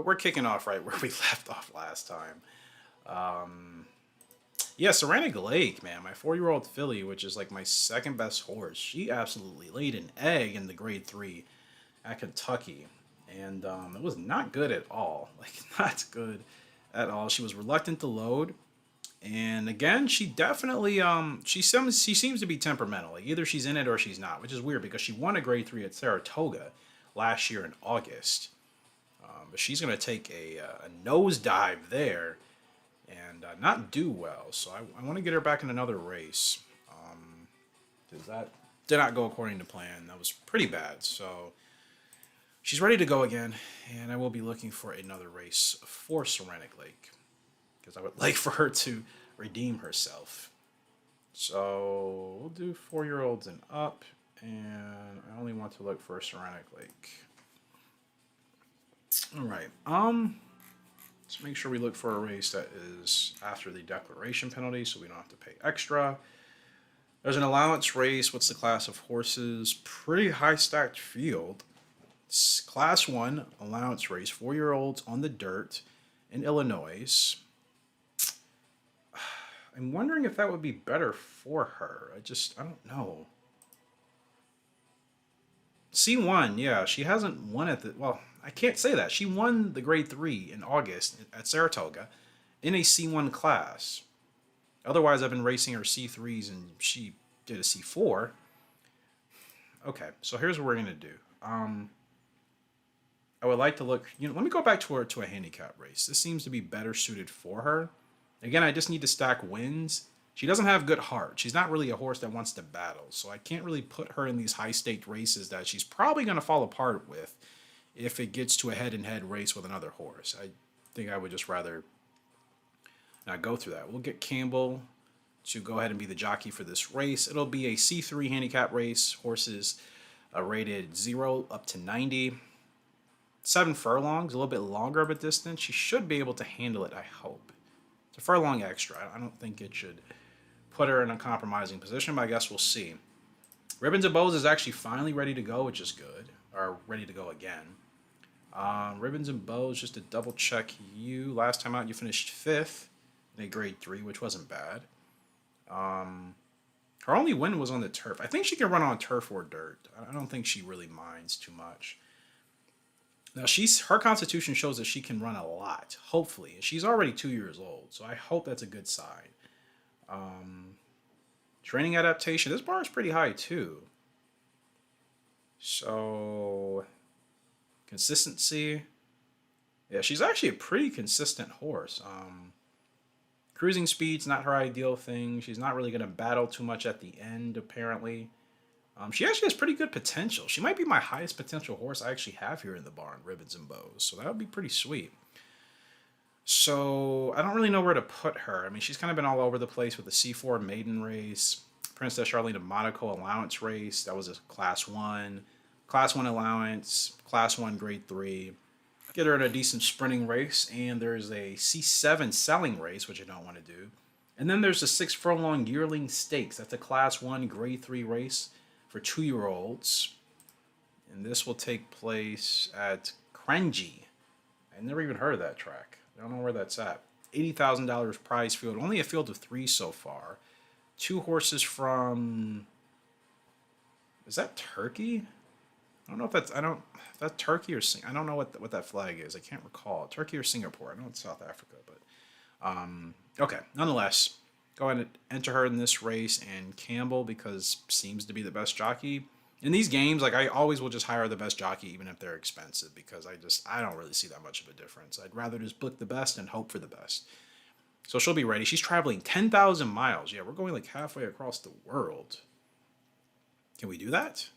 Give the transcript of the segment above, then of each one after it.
we're kicking off right where we left off last time. Um, yeah, Ceramic Lake, man, my 4-year-old filly, which is like my second best horse. She absolutely laid an egg in the grade three at Kentucky, and it was not good at all. Like not good at all. She was reluctant to load, and again, she definitely she seems to be temperamental. Like either she's in it or she's not, which is weird because she won a grade three at Saratoga last year in August. But she's going to take a nosedive there and not do well. So I want to get her back in another race because that did not go according to plan. That was pretty bad. So she's ready to go again, and I will be looking for another race for Serenic Lake because I would like for her to redeem herself. So we'll do 4-year-olds and up, and I only want to look for Serenic Lake. All right. Let's make sure we look for a race that is after the declaration penalty, so we don't have to pay extra. There's an allowance race. What's the class of horses? Pretty high stacked field. It's class 1 allowance race, 4-year-olds on the dirt in Illinois. I'm wondering if that would be better for her. I don't know. C1, yeah, she hasn't won at the, well, I can't say that. She won the grade 3 in August at Saratoga in a C1 class. Otherwise, I've been racing her C3s and she did a C4. Okay, so here's what we're going to do. I would like to look, let me go back to her to a handicap race. This seems to be better suited for her. Again, I just need to stack wins. She doesn't have good heart. She's not really a horse that wants to battle. So I can't really put her in these high-staked races that she's probably going to fall apart with if it gets to a head-and-head race with another horse. I think I would just rather not go through that. We'll get Campbell to go ahead and be the jockey for this race. It'll be a C3 handicap race. Horses rated 0 up to 90. 7 furlongs, a little bit longer of a distance. She should be able to handle it, I hope. It's a furlong extra. I don't think it should put her in a compromising position, but I guess we'll see. Ribbons and Bows is actually finally ready to go, which is good. Or ready to go again. Ribbons and Bows, just to double check you. Last time out, you finished 5th in a grade 3, which wasn't bad. Her only win was on the turf. I think she can run on turf or dirt. I don't think she really minds too much. Now, her constitution shows that she can run a lot, hopefully. She's already 2 years old, so I hope that's a good sign. Training adaptation. This bar is pretty high, too. So, consistency. Yeah, she's actually a pretty consistent horse. Cruising speed's not her ideal thing. She's not really going to battle too much at the end, apparently. She actually has pretty good potential. She might be my highest potential horse I actually have here in the barn, Ribbons and Bows. So that would be pretty sweet. So I don't really know where to put her. I mean, she's kind of been all over the place with the C4 maiden race, Princess Charlene of Monaco allowance race. That was a class 1. Class 1 allowance, class 1 grade 3. Get her in a decent sprinting race. And there's a C7 selling race, which I don't want to do. And then there's a 6 furlong yearling stakes. That's a class 1 grade 3 race for 2-year-olds. And this will take place at Crengy. I never even heard of that track. I don't know where that's at. $80,000 prize field. Only a field of 3 so far. 2 horses from... Is that Turkey? I don't know if that's... If that's Turkey or... I don't know what that flag is. I can't recall. Turkey or Singapore. I know it's South Africa, but... okay, nonetheless... Go ahead and enter her in this race, and Campbell, because seems to be the best jockey. In these games, like I always will just hire the best jockey, even if they're expensive, because I don't really see that much of a difference. I'd rather just book the best and hope for the best. So she'll be ready. She's traveling 10,000 miles. Yeah, we're going like halfway across the world. Can we do that?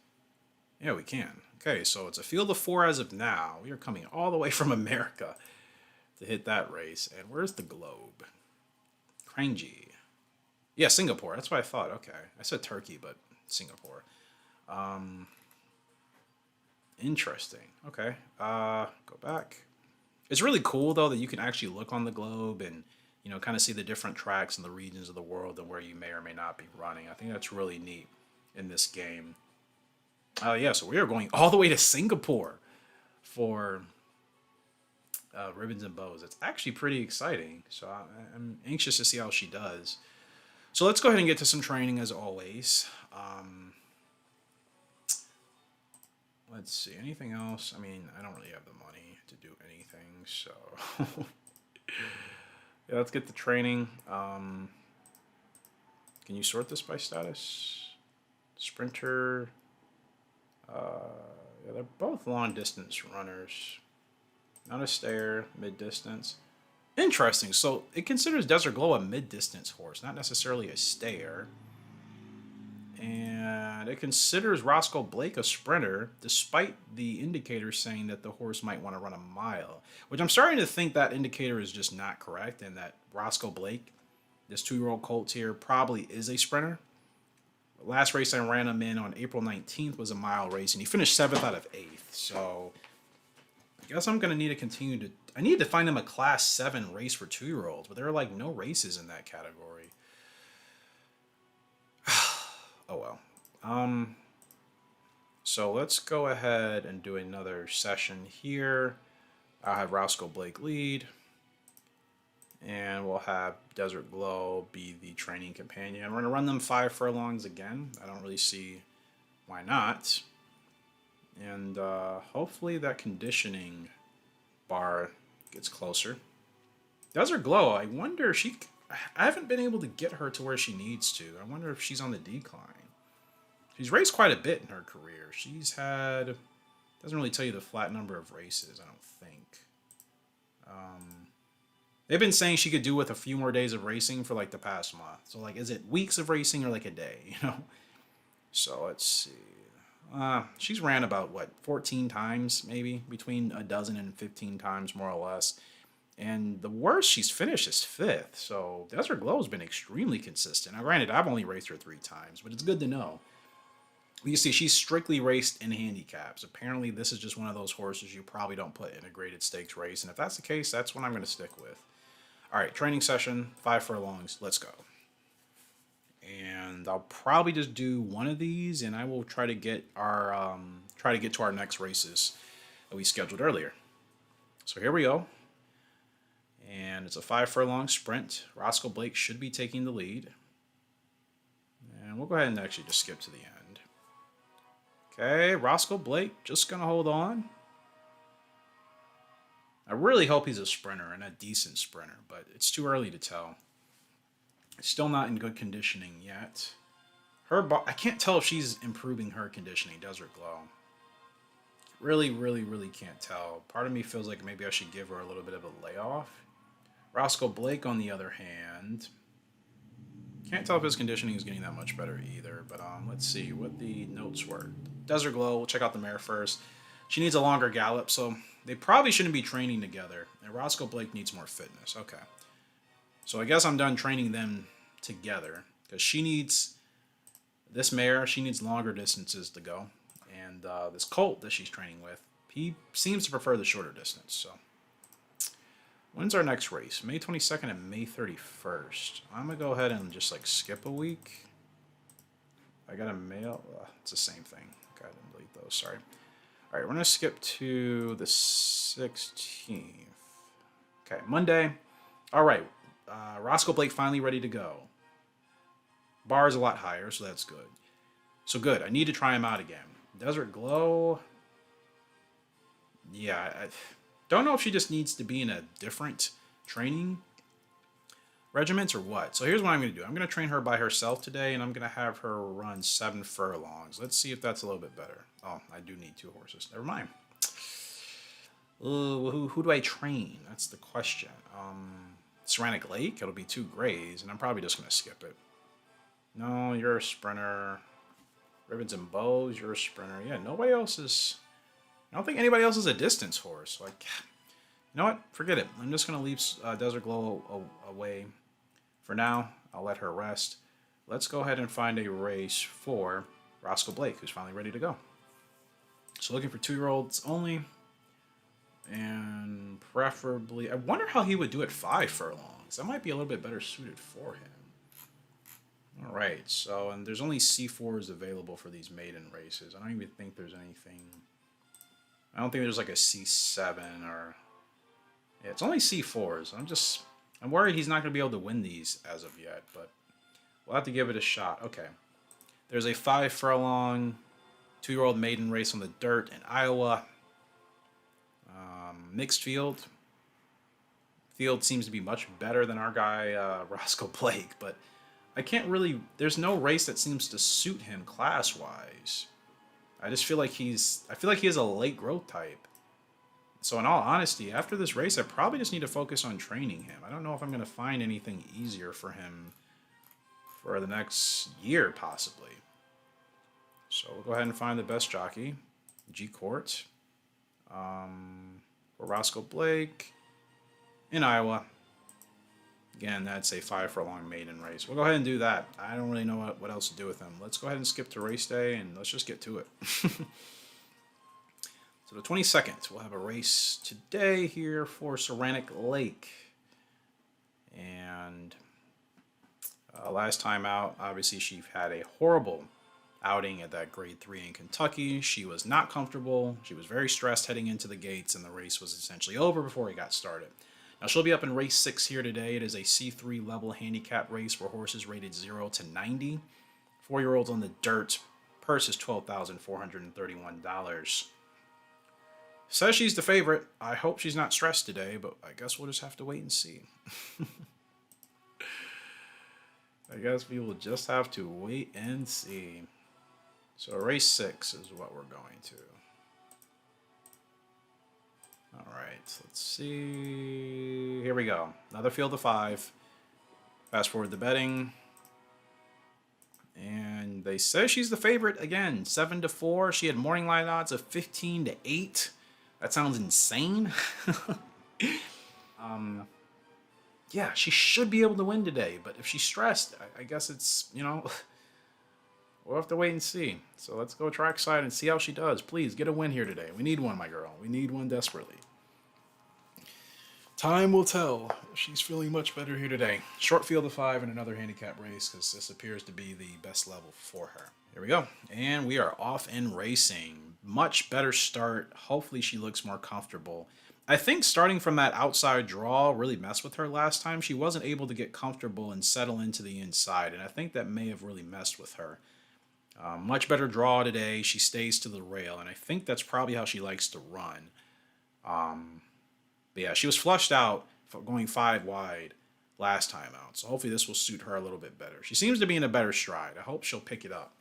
Yeah, we can. Okay, so it's a field of 4 as of now. We are coming all the way from America to hit that race. And where's the globe? Crangy. Yeah, Singapore. That's what I thought. Okay. I said Turkey, but Singapore. Interesting. Okay. Go back. It's really cool, though, that you can actually look on the globe and, kind of see the different tracks and the regions of the world and where you may or may not be running. I think that's really neat in this game. Yeah, so we are going all the way to Singapore for Ribbons and Bows. It's actually pretty exciting. So I'm anxious to see how she does. So let's go ahead and get to some training as always. Let's see. Anything else? I mean, I don't really have the money to do anything. So yeah, let's get the training. Can you sort this by status? Sprinter. Yeah, they're both long distance runners. Not a stayer, mid distance. Interesting. So it considers Desert Glow a mid distance horse, not necessarily a stayer. And it considers Roscoe Blake a sprinter, despite the indicator saying that the horse might want to run a mile. Which I'm starting to think that indicator is just not correct, and that Roscoe Blake, this 2-year-old colt here, probably is a sprinter. The last race I ran him in on April 19th was a mile race, and he finished 7th out of 8th. So I guess I'm going to need to continue to... I need to find him a Class 7 race for 2-year-olds, but there are like no races in that category. Oh well. So let's go ahead and do another session here. I'll have Roscoe Blake lead. And we'll have Desert Glow be the training companion. I'm going to run them 5 furlongs again. I don't really see why not. And hopefully that conditioning bar gets closer. Desert Glow, I wonder if I haven't been able to get her to where she needs to. I wonder if she's on the decline. She's raced quite a bit in her career. She's had... Doesn't really tell you the flat number of races, I don't think. They've been saying she could do with a few more days of racing for like the past month. So like, is it weeks of racing or like a day, you know? So let's see. She's ran about, 14 times maybe? Between a dozen and 15 times, more or less. And the worst she's finished is 5th. So Desert Glow has been extremely consistent. Now granted, I've only raced her 3 times, but it's good to know. You see, she's strictly raced in handicaps. Apparently, this is just one of those horses you probably don't put in a graded stakes race. And if that's the case, that's what I'm going to stick with. All right, training session, 5 furlongs. Let's go. And I'll probably just do one of these, and I will try to get to our next races that we scheduled earlier. So here we go. And it's a 5 furlong sprint. Roscoe Blake should be taking the lead. And we'll go ahead and actually just skip to the end. Okay, Roscoe Blake just going to hold on. I really hope he's a sprinter and a decent sprinter, but it's too early to tell. Still not in good conditioning yet. I can't tell if she's improving her conditioning, Desert Glow. Really, really, really can't tell. Part of me feels like maybe I should give her a little bit of a layoff. Roscoe Blake, on the other hand, can't tell if his conditioning is getting that much better either. But let's see what the notes were. Desert Glow, we'll check out the mare first. She needs a longer gallop, so they probably shouldn't be training together. And Roscoe Blake needs more fitness. Okay. So I guess I'm done training them together. Because she needs... This mare, she needs longer distances to go. And this colt that she's training with, he seems to prefer the shorter distance. So when's our next race? May 22nd and May 31st. I'm going to go ahead and just like skip a week. I got a mail. It's the same thing. Okay, I didn't delete those. Sorry. All right, we're going to skip to the 16th. Okay, Monday. All right, Roscoe Blake finally ready to go. Bar is a lot higher, so that's good. So good. I need to try him out again. Desert Glow. Yeah, I don't know if she just needs to be in a different training regiment or what. So here's what I'm going to do. I'm going to train her by herself today, and I'm going to have her run 7 furlongs. Let's see if that's a little bit better. Oh, I do need 2 horses. Never mind. Who do I train? That's the question. Ceramic Lake? It'll be 2 grays, and I'm probably just going to skip it. No, you're a sprinter. Ribbons and Bows, you're a sprinter. Yeah, nobody else is... I don't think anybody else is a distance horse. Like, you know what? Forget it. I'm just going to leave Desert Glow away for now. I'll let her rest. Let's go ahead and find a race for Roscoe Blake, who's finally ready to go. So looking for 2-year-olds only. And preferably... I wonder how he would do at 5 furlongs. That might be a little bit better suited for him. All right, so, and there's only C4s available for these maiden races. I don't even think there's anything... I don't think there's like a C7 or Yeah, it's only C4s. I'm worried he's not going to be able to win these as of yet, but we'll have to give it a shot. Okay. There's a 5 furlong 2-year-old maiden race on the dirt in Iowa. Mixed field. Field seems to be much better than our guy, Roscoe Blake, but I can't really. There's no race that seems to suit him class wise. I just feel like I feel like he has a late growth type. So in all honesty, after this race, I probably just need to focus on training him. I don't know if I'm going to find anything easier for him for the next year, possibly. So we'll go ahead and find the best jockey, G Court, for Roscoe Blake in Iowa. Again, that's a 5 furlong maiden race. We'll go ahead and do that. I don't really know what else to do with him. Let's go ahead and skip to race day and let's just get to it. So the 22nd, we'll have a race today here for Saranac Lake. And last time out, obviously she had a horrible outing at that grade 3 in Kentucky. She was not comfortable. She was very stressed heading into the gates, and the race was essentially over before it got started. Now she'll be up in race 6 here today. It is a C3 level handicap race for horses rated 0 to 90. 4-year-olds on the dirt. Purse is $12,431. Says she's the favorite. I hope she's not stressed today, but I guess we'll just have to wait and see. I guess we will just have to wait and see. So race 6 is what we're going to. All right, let's see. Here we go. Another field of 5. Fast forward the betting. And they say she's the favorite again, 7 to 4. She had morning line odds of 15 to 8. That sounds insane. Yeah, she should be able to win today, but if she's stressed, I guess it's, we'll have to wait and see. So let's go trackside and see how she does. Please, get a win here today. We need one, my girl. We need one desperately. Time will tell. She's feeling much better here today. Short field of 5 in another handicap race because this appears to be the best level for her. Here we go. And we are off and racing. Much better start. Hopefully she looks more comfortable. I think starting from that outside draw really messed with her last time. She wasn't able to get comfortable and settle into the inside, and I think that may have really messed with her. Much better draw today. She stays to the rail, and I think that's probably how she likes to run. But yeah, she was flushed out going 5 wide last time out, so hopefully this will suit her a little bit better. She seems to be in a better stride. I hope she'll pick it up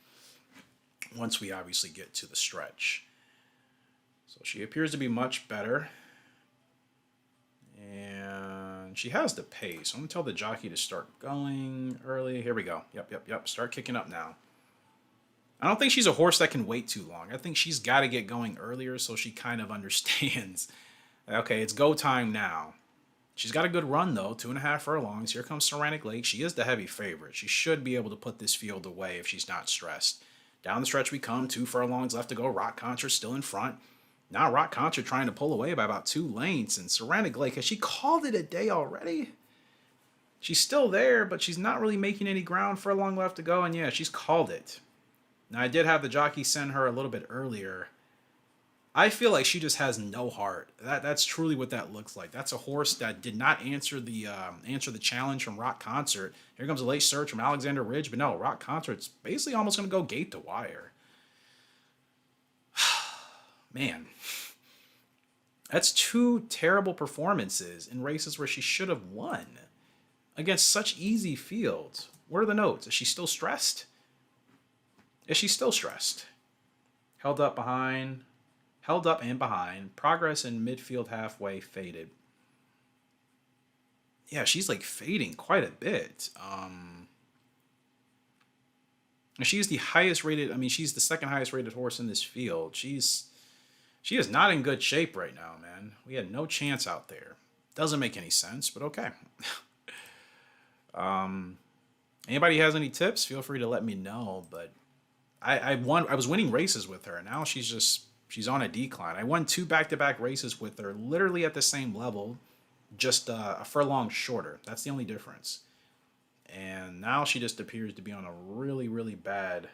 once we obviously get to the stretch. So she appears to be much better. And she has the pace. I'm going to tell the jockey to start going early. Here we go. Yep. Start kicking up now. I don't think she's a horse that can wait too long. I think she's got to get going earlier so she kind of understands. Okay, it's go time now. She's got a good run, though. 2.5 furlongs. Here comes Saranac Lake. She is the heavy favorite. She should be able to put this field away if she's not stressed. Down the stretch we come. 2 furlongs left to go. Rock Concert still in front. Now Rock Concert trying to pull away by about 2 lengths. And Saranac Lake, has she called it a day already? She's still there, but she's not really making any ground. Furlong left to go. And yeah, she's called it. Now I did have the jockey send her a little bit earlier. I feel like she just has no heart. That's truly what that looks like. That's a horse that did not answer the challenge from Rock Concert. Here comes a late search from Alexander Ridge. But no, Rock Concert's basically almost going to go gate to wire. Man, that's 2 terrible performances in races where she should have won against such easy fields. What are the notes? Is she still stressed? Is she still stressed? Held up and behind. Progress in midfield halfway faded. Yeah, she's like fading quite a bit. She's the highest rated. I mean, she's the second highest rated horse in this field. She is not in good shape right now, man. We had no chance out there. Doesn't make any sense, but okay. Anybody has any tips? Feel free to let me know. But I was winning races with her. Now she's on a decline. I won 2 back-to-back races with her, literally at the same level, just a furlong shorter. That's the only difference. And now she just appears to be on a really, really bad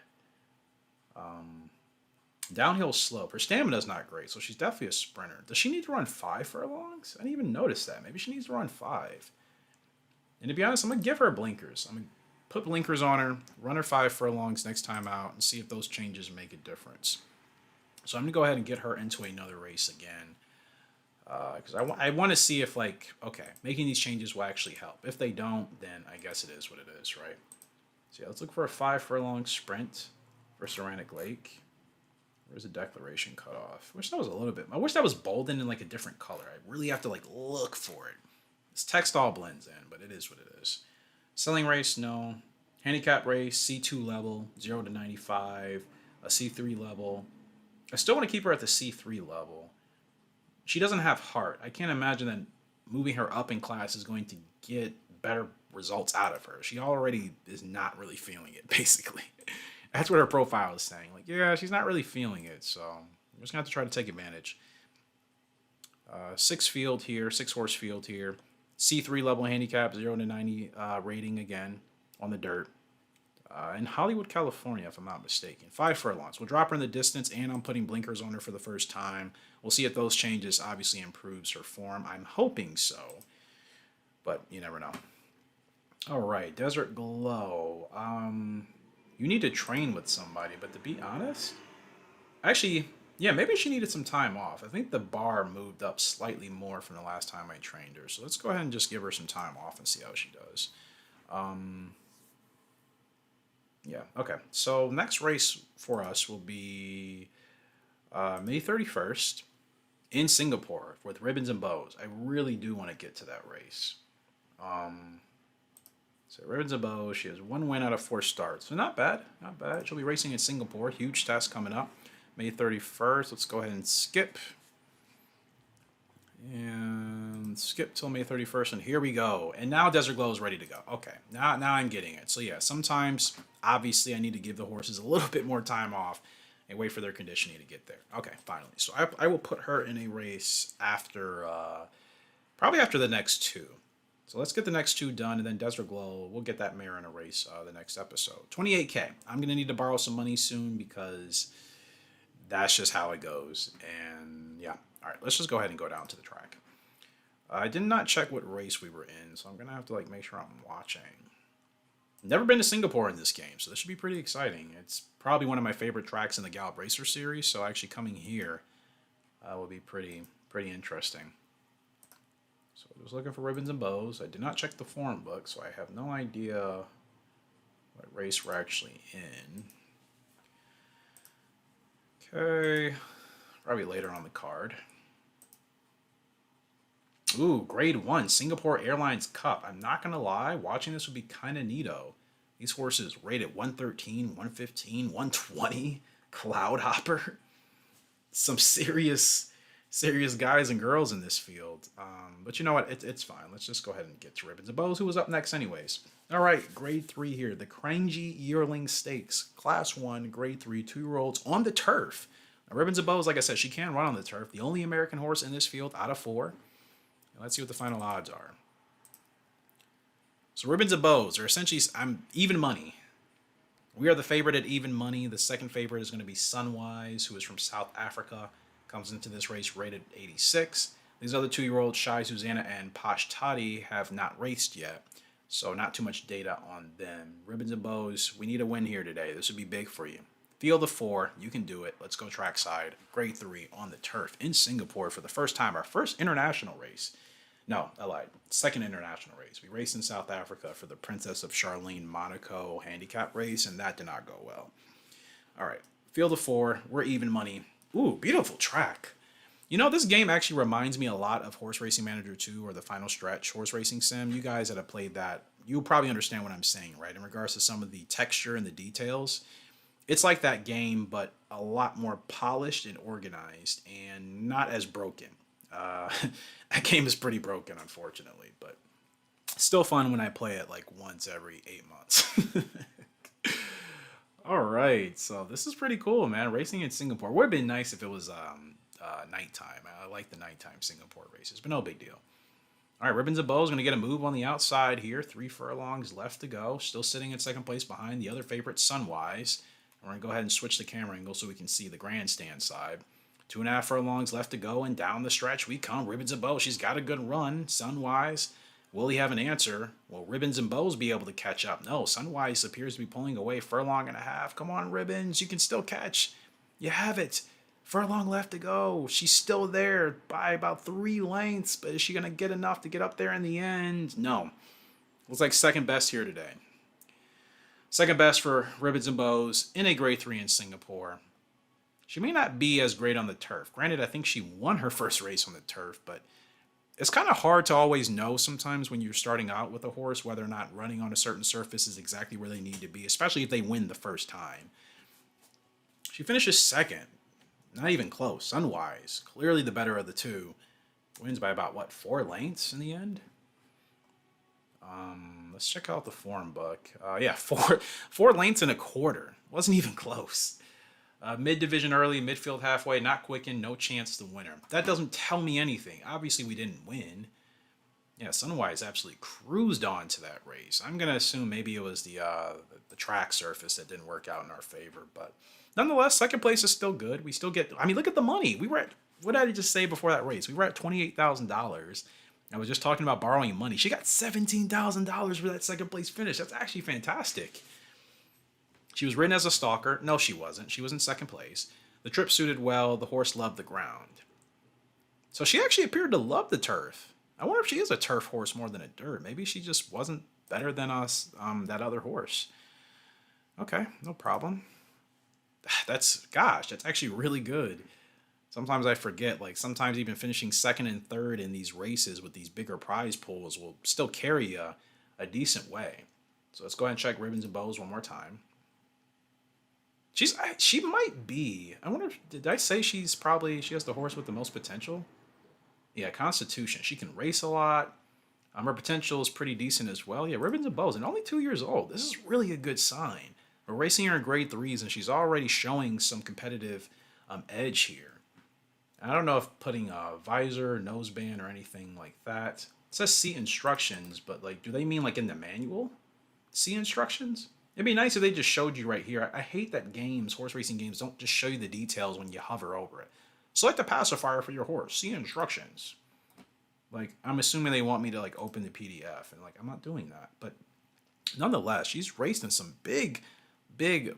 Downhill slope. Her stamina's not great, so she's definitely a sprinter. Does she need to run 5 furlongs? I didn't even notice that. Maybe she needs to run 5. And to be honest, I'm going to give her blinkers. I'm going to put blinkers on her, run her 5 furlongs next time out, and see if those changes make a difference. So I'm going to go ahead and get her into another race again. Because I want to see if, like, okay, making these changes will actually help. If they don't, then I guess it is what it is, right? So yeah, let's look for a 5 furlong sprint for Saranic Lake. Where's the declaration cutoff? I wish that was a little bit. I wish that was boldened in like a different color. I really have to like look for it. This text all blends in, but it is what it is. Selling race, no. Handicap race, C2 level, 0 to 95. A C3 level. I still want to keep her at the C3 level. She doesn't have heart. I can't imagine that moving her up in class is going to get better results out of her. She already is not really feeling it, basically. That's what her profile is saying. Like, yeah, she's not really feeling it, so I'm just going to have to try to take advantage. 6 horse field here. C3 level handicap, 0 to 90 rating again on the dirt. In Hollywood, California, if I'm not mistaken. 5 furlongs. We'll drop her in the distance, and I'm putting blinkers on her for the first time. We'll see if those changes obviously improves her form. I'm hoping so, but you never know. All right, Desert Glow. You need to train with somebody, but to be honest, actually, yeah, maybe she needed some time off. I think the bar moved up slightly more from the last time I trained her. So let's go ahead and just give her some time off and see how she does. Yeah, okay. So next race for us will be May 31st in Singapore with Ribbons and Bows. I really do want to get to that race. So Ribbons and Bows, she has 1 win out of 4 starts. So not bad, not bad. She'll be racing in Singapore. Huge test coming up. May 31st. Let's go ahead and skip. And skip till May 31st. And here we go. And now Desert Glow is ready to go. Okay, now I'm getting it. So yeah, sometimes, obviously, I need to give the horses a little bit more time off and wait for their conditioning to get there. Okay, finally. So I will put her in a race after, probably after the next 2. So let's get the next 2 done, and then Desert Glow, we'll get that mare in a race the next episode. 28K. I'm going to need to borrow some money soon because that's just how it goes. And yeah, all right, let's just go ahead and go down to the track. I did not check what race we were in, so I'm going to have to like make sure I'm watching. Never been to Singapore in this game, so this should be pretty exciting. It's probably one of my favorite tracks in the Gallup Racer series, so actually coming here will be pretty interesting. So I was looking for Ribbons and Bows. I did not check the form book, so I have no idea what race we're actually in. Okay, probably later on the card. Ooh, grade 1, Singapore Airlines Cup. I'm not going to lie, watching this would be kind of neato. These horses rated 113, 115, 120. Cloudhopper. Some serious guys and girls in this field. But you know what? It's fine. Let's just go ahead and get to Ribbons and Bows, who was up next anyways. All right, grade 3 here. The Kranji Yearling Stakes. Class 1, grade 3, 2-year-olds on the turf. Now, Ribbons and Bows, like I said, she can run on the turf. The only American horse in this field out of 4. And let's see what the final odds are. So Ribbons and Bows are essentially even money. We are the favorite at even money. The second favorite is going to be Sunwise, who is from South Africa. Comes into this race rated 86. These other 2-year-olds, Shy Susanna and Posh Toddy, have not raced yet, so not too much data on them. Ribbons and Bows, we need a win here today. This would be big for you. Field of 4, you can do it. Let's go trackside. Grade 3 on the turf in Singapore for the first time. Our first international race. No, I lied. Second international race. We raced in South Africa for the Princess of Charlene Monaco handicap race, and that did not go well. All right, field of 4, we're even money. Ooh, beautiful track. You know, this game actually reminds me a lot of Horse Racing Manager 2 or the Final Stretch Horse Racing Sim. You guys that have played that, you'll probably understand what I'm saying, right? In regards to some of the texture and the details. It's like that game, but a lot more polished and organized and not as broken. That game is pretty broken, unfortunately, but still fun when I play it like once every 8 months. All right, so this is pretty cool, man. Racing in Singapore would have been nice if it was nighttime. I like the nighttime Singapore races, but no big deal. All right, Ribbons and Bows going to get a move on the outside here. 3 furlongs left to go. Still sitting in second place behind the other favorite, Sunwise. We're going to go ahead and switch the camera angle so we can see the grandstand side. 2.5 furlongs left to go, and down the stretch we come. Ribbons and Bows. She's got a good run, Sunwise. Will he have an answer? Will Ribbons and Bows be able to catch up? No, Sunwise appears to be pulling away. 1.5 furlongs. Come on, Ribbons. You can still catch. You have it. Furlong left to go. She's still there by about 3 lengths, but is she going to get enough to get up there in the end? No. Looks like second best here today. Second best for Ribbons and Bows in a grade 3 in Singapore. She may not be as great on the turf. Granted, I think she won her first race on the turf, but it's kind of hard to always know sometimes when you're starting out with a horse whether or not running on a certain surface is exactly where they need to be, especially if they win the first time. She finishes second. Not even close. Sunwise, clearly the better of the two. Wins by about, what, 4 lengths in the end? Let's check out the form book. Yeah, 4.25 lengths. Wasn't even close. Mid-division early, midfield halfway, not quicken, no chance to winner. That doesn't tell me anything. Obviously, we didn't win. Yeah, Sunwise absolutely cruised on to that race. I'm going to assume maybe it was the track surface that didn't work out in our favor. But nonetheless, second place is still good. We still get, I mean, look at the money. We were at, what did I just say before that race? We were at $28,000. I was just talking about borrowing money. She got $17,000 for that second place finish. That's actually fantastic. She was ridden as a stalker. No, she wasn't. She was in second place. The trip suited well. The horse loved the ground. So she actually appeared to love the turf. I wonder if she is a turf horse more than a dirt. Maybe she just wasn't better than us, that other horse. Okay, no problem. That's actually really good. Sometimes I forget, like sometimes even finishing second and third in these races with these bigger prize pools will still carry you a decent way. So let's go ahead and check Ribbons and Bows one more time. She might be. I wonder, did I say she has the horse with the most potential? Yeah, Constitution. She can race a lot. Her potential is pretty decent as well. Yeah, Ribbons and Bows, and only 2 years old. This is really a good sign. We're racing her in grade 3s, and she's already showing some competitive edge here. I don't know if putting a visor, noseband, or anything like that. It says see instructions, but like, do they mean like in the manual? See instructions? It'd be nice if they just showed you right here. I hate that horse racing games, don't just show you the details when you hover over it. Select a pacifier for your horse. See instructions. Like, I'm assuming they want me to like open the PDF, and like, I'm not doing that. But nonetheless, she's raced in some big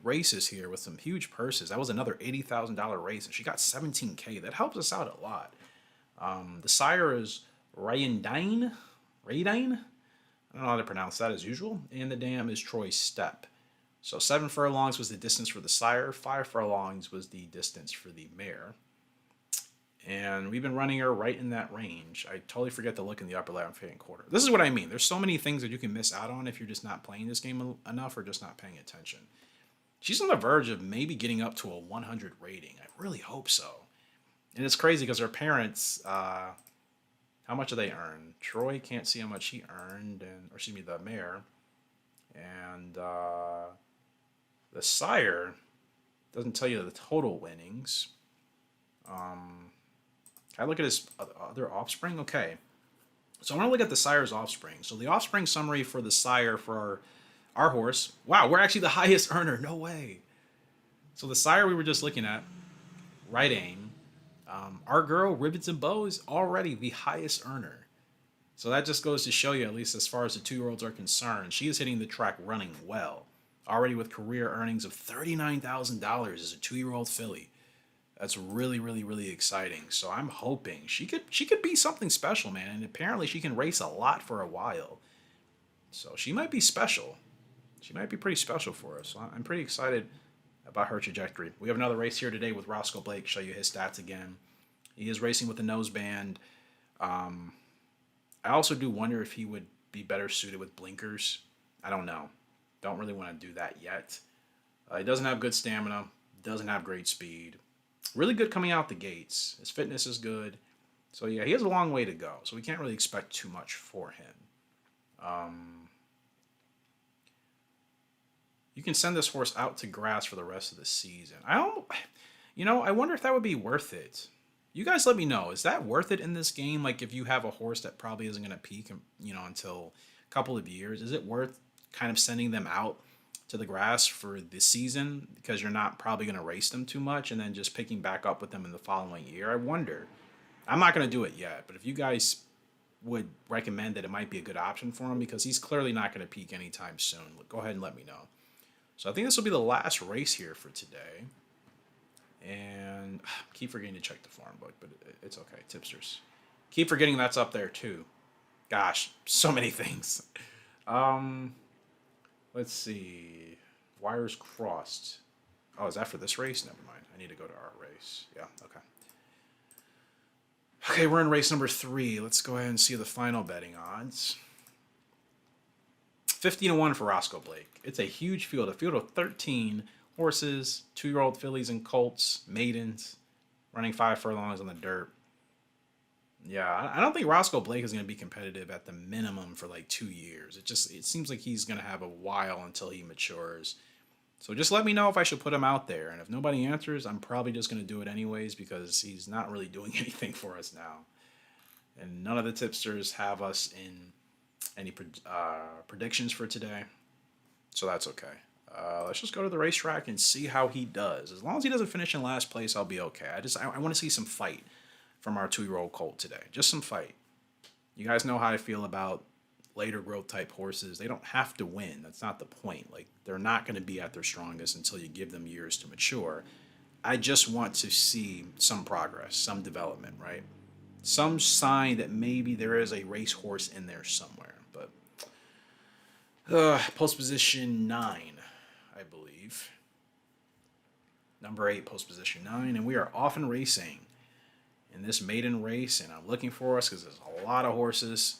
races here with some huge purses. That was another $80,000 race, and she got $17K. That helps us out a lot. The sire is Rayandine. I don't know how to pronounce that as usual. And the dam is Troy Step. So 7 furlongs was the distance for the sire. 5 furlongs was the distance for the mare. And we've been running her right in that range. I totally forget to look in the upper left-hand corner. This is what I mean. There's so many things that you can miss out on if you're just not playing this game enough or just not paying attention. She's on the verge of maybe getting up to a 100 rating. I really hope so. And it's crazy because her parents, how much do they earn? Troy can't see how much he earned, the mare. And the sire doesn't tell you the total winnings. Can I look at his other offspring? Okay. So I want to look at the sire's offspring. So the offspring summary for the sire for our horse. Wow, we're actually the highest earner. No way. So the sire we were just looking at, Right Aim. Our girl, Ribbons and Bows, already the highest earner. So that just goes to show you, at least as far as the 2-year-olds are concerned, she is hitting the track running well. Already with career earnings of $39,000 as a 2-year-old filly. That's really, really, really exciting. So I'm hoping she could be something special, man. And apparently she can race a lot for a while. So she might be special. She might be pretty special for us. So I'm pretty excited about her trajectory. We have another race here today with Roscoe Blake. Show you his stats again. He is racing with a noseband. I also do wonder if he would be better suited with blinkers. I don't know. Don't really want to do that yet. He doesn't have good stamina. Doesn't have great speed. Really good coming out the gates. His fitness is good. So yeah, he has a long way to go. So we can't really expect too much for him. You can send this horse out to grass for the rest of the season. I wonder if that would be worth it. You guys let me know. Is that worth it in this game? Like if you have a horse that probably isn't going to peak, until a couple of years, is it worth kind of sending them out to the grass for this season because you're not probably going to race them too much and then just picking back up with them in the following year. I wonder. I'm not going to do it yet, but if you guys would recommend that it might be a good option for him because he's clearly not going to peak anytime soon, go ahead and let me know. So I think this will be the last race here for today. And I keep forgetting to check the farm book, but it's okay. Tipsters. Keep forgetting that's up there too. Gosh, so many things. Let's see. Wires crossed. Oh, is that for this race? Never mind. I need to go to our race. Yeah, okay. Okay, we're in race number 3. Let's go ahead and see the final betting odds. 15-1 for Roscoe Blake. It's a huge field. A field of 13 horses, 2-year-old fillies and colts, maidens, running 5 furlongs on the dirt. Yeah, I don't think Roscoe Blake is going to be competitive at the minimum for like 2 years. It seems like he's going to have a while until he matures. So just let me know if I should put him out there. And if nobody answers, I'm probably just going to do it anyways because he's not really doing anything for us now. And none of the tipsters have us in any predictions for today. So that's okay. Let's just go to the racetrack and see how he does. As long as he doesn't finish in last place, I'll be okay. I want to see some fight from our 2-year-old colt today. Just some fight. You guys know how I feel about later growth type horses. They don't have to win. That's not the point. Like, they're not going to be at their strongest until you give them years to mature. I just want to see some progress, some development, right? Some sign that maybe there is a racehorse in there somewhere. But post position 9, I believe. Number 8, post position 9, and we are off and racing in this maiden race, and I'm looking for us because there's a lot of horses.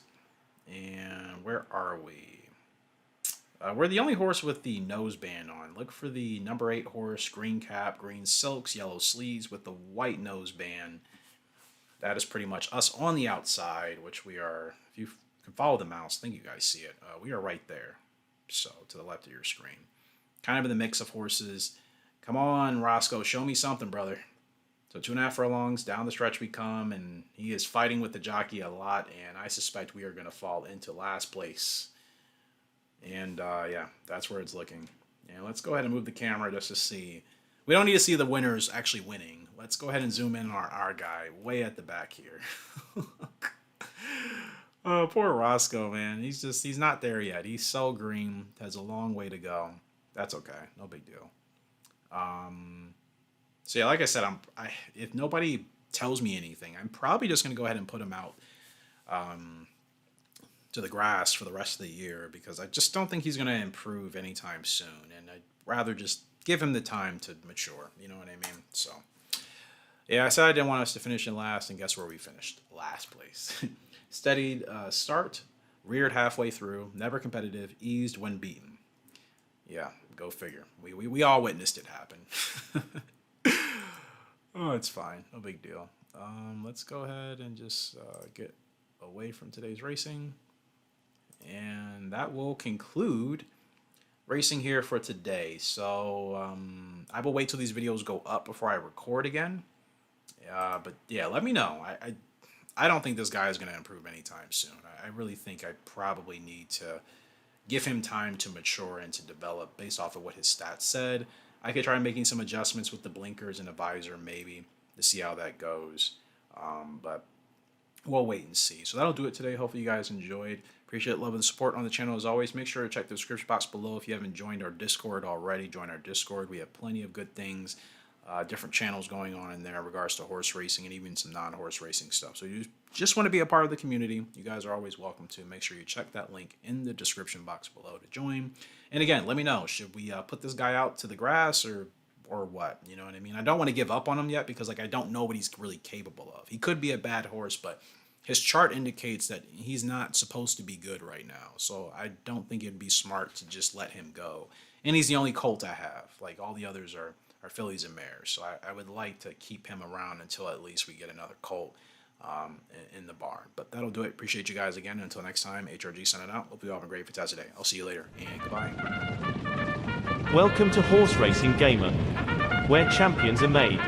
And where are we? We're the only horse with the noseband on. Look for the number 8 horse, green cap, green silks, yellow sleeves with the white noseband. That is pretty much us on the outside, which we are. If you can follow the mouse, I think you guys see it. We are right there. So to the left of your screen. Kind of in the mix of horses. Come on, Roscoe, show me something, brother. So 2.5 furlongs, down the stretch we come, and he is fighting with the jockey a lot, and I suspect we are going to fall into last place. And, yeah, that's where it's looking. And let's go ahead and move the camera just to see. We don't need to see the winners actually winning. Let's go ahead and zoom in on our guy way at the back here. Oh, poor Roscoe, man. He's not there yet. He's so green. Has a long way to go. That's okay. No big deal. So yeah, like I said, if nobody tells me anything, I'm probably just going to go ahead and put him out to the grass for the rest of the year because I just don't think he's going to improve anytime soon. And I'd rather just give him the time to mature. You know what I mean? So yeah, I said I didn't want us to finish in last, and guess where we finished? Last place. Steadied start, reared halfway through, never competitive, eased when beaten. Yeah, go figure. We all witnessed it happen. Oh, it's fine. No big deal. Let's go ahead and just get away from today's racing. And that will conclude racing here for today. So I will wait till these videos go up before I record again. But yeah, let me know. I don't think this guy is going to improve anytime soon. I really think I probably need to give him time to mature and to develop based off of what his stats said. I could try making some adjustments with the blinkers and the visor maybe to see how that goes. But we'll wait and see. So that'll do it today. Hopefully you guys enjoyed. Appreciate love and support on the channel as always. Make sure to check the description box below if you haven't joined our Discord already. Join our Discord. We have plenty of good things. Different channels going on in there in regards to horse racing and even some non-horse racing stuff. So you just want to be a part of the community, you guys are always welcome to. Make sure you check that link in the description box below to join. And again, let me know, should we put this guy out to the grass or what? You know what I mean? I don't want to give up on him yet because I don't know what he's really capable of. He could be a bad horse, but his chart indicates that he's not supposed to be good right now. So I don't think it'd be smart to just let him go. And he's the only colt I have. Like all the others are fillies and mares. So I would like to keep him around until at least we get another colt in the barn. But that'll do it. Appreciate you guys again. Until next time, HRG signing out. Hope you all have a great, fantastic day. I'll see you later, and goodbye. Welcome to Horse Racing Gamer, where champions are made.